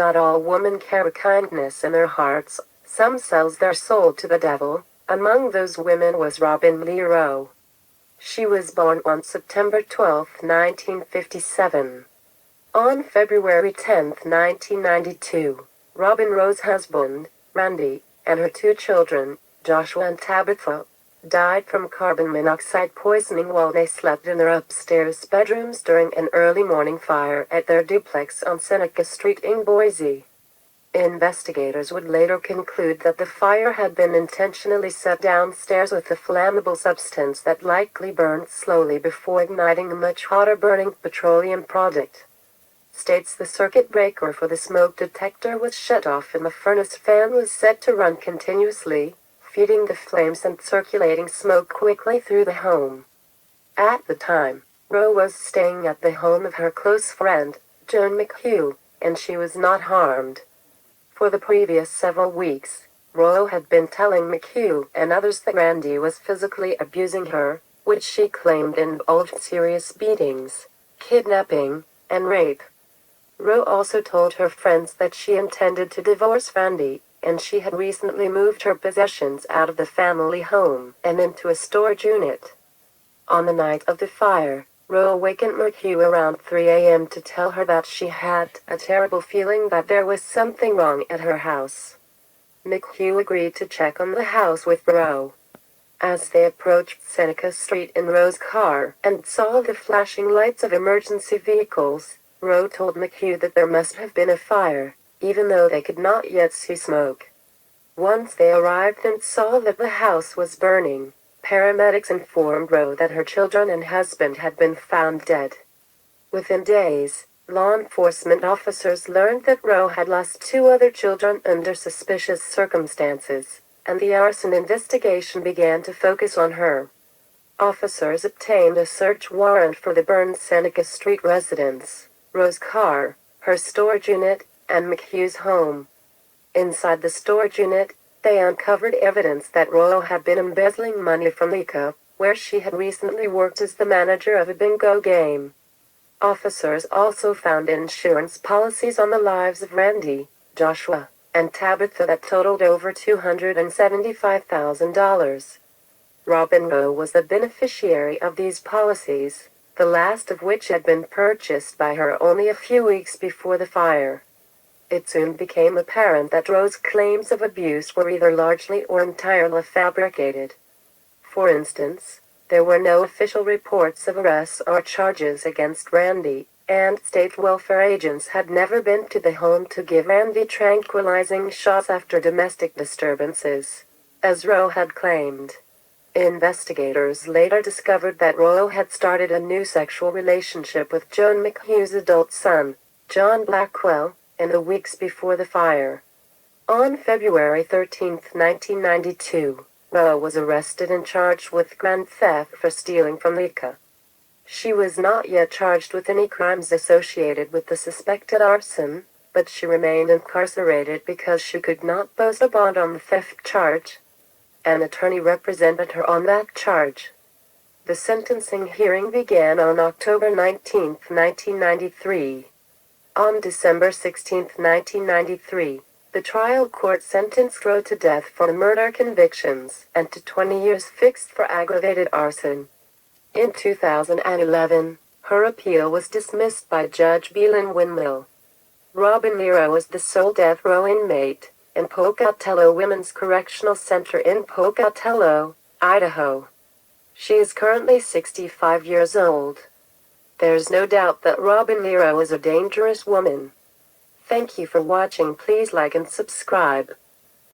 Not all women carry kindness in their hearts. Some sells their soul to the devil. Among those women was Robin Lee Rowe. She was born on September 12, 1957. On February 10, 1992, Robin Rowe's husband, Randy, and her two children, Joshua and Tabitha, died from carbon monoxide poisoning while they slept in their upstairs bedrooms during an early morning fire at their duplex on Seneca Street in Boise. Investigators would later conclude that the fire had been intentionally set downstairs with a flammable substance that likely burned slowly before igniting a much hotter burning petroleum product. States the circuit breaker for the smoke detector was shut off and the furnace fan was set to run continuously, feeding the flames and circulating smoke quickly through the home. At the time, Rowe was staying at the home of her close friend, Joan McHugh, and she was not harmed. For the previous several weeks, Rowe had been telling McHugh and others that Randy was physically abusing her, which she claimed involved serious beatings, kidnapping, and rape. Rowe also told her friends that she intended to divorce Randy, and she had recently moved her possessions out of the family home and into a storage unit. On the night of the fire, Rowe awakened McHugh around 3 a.m. to tell her that she had a terrible feeling that there was something wrong at her house. McHugh agreed to check on the house with Rowe. As they approached Seneca Street in Rowe's car and saw the flashing lights of emergency vehicles, Rowe told McHugh that there must have been a fire, even though they could not yet see smoke. Once they arrived and saw that the house was burning, paramedics informed Rowe that her children and husband had been found dead. Within days, law enforcement officers learned that Rowe had lost two other children under suspicious circumstances, and the arson investigation began to focus on her. Officers obtained a search warrant for the burned Seneca Street residence, Rowe's car, her storage unit, and McHugh's home. Inside the storage unit, they uncovered evidence that Rowe had been embezzling money from Leica, where she had recently worked as the manager of a bingo game. Officers also found insurance policies on the lives of Randy, Joshua, and Tabitha that totaled over $275,000. Robin Rowe was the beneficiary of these policies, the last of which had been purchased by her only a few weeks before the fire. It soon became apparent that Rowe's claims of abuse were either largely or entirely fabricated. For instance, there were no official reports of arrests or charges against Randy, and state welfare agents had never been to the home to give Randy tranquilizing shots after domestic disturbances, as Rowe had claimed. Investigators later discovered that Rowe had started a new sexual relationship with Joan McHugh's adult son, John Blackwell, in the weeks before the fire. On February 13, 1992, Rowe was arrested and charged with grand theft for stealing from Leica. She was not yet charged with any crimes associated with the suspected arson, but she remained incarcerated because she could not post a bond on the theft charge. An attorney represented her on that charge. The sentencing hearing began on October 19, 1993. On December 16, 1993, the trial court sentenced Rowe to death for murder convictions and to 20 years fixed for aggravated arson. In 2011, her appeal was dismissed by Judge Belin Windmill. Robin Lee Rowe was the sole death row inmate in Pocatello Women's Correctional Center in Pocatello, Idaho. She is currently 65 years old. There's no doubt that Robin Lee Rowe is a dangerous woman. Thank you for watching. Please like and subscribe.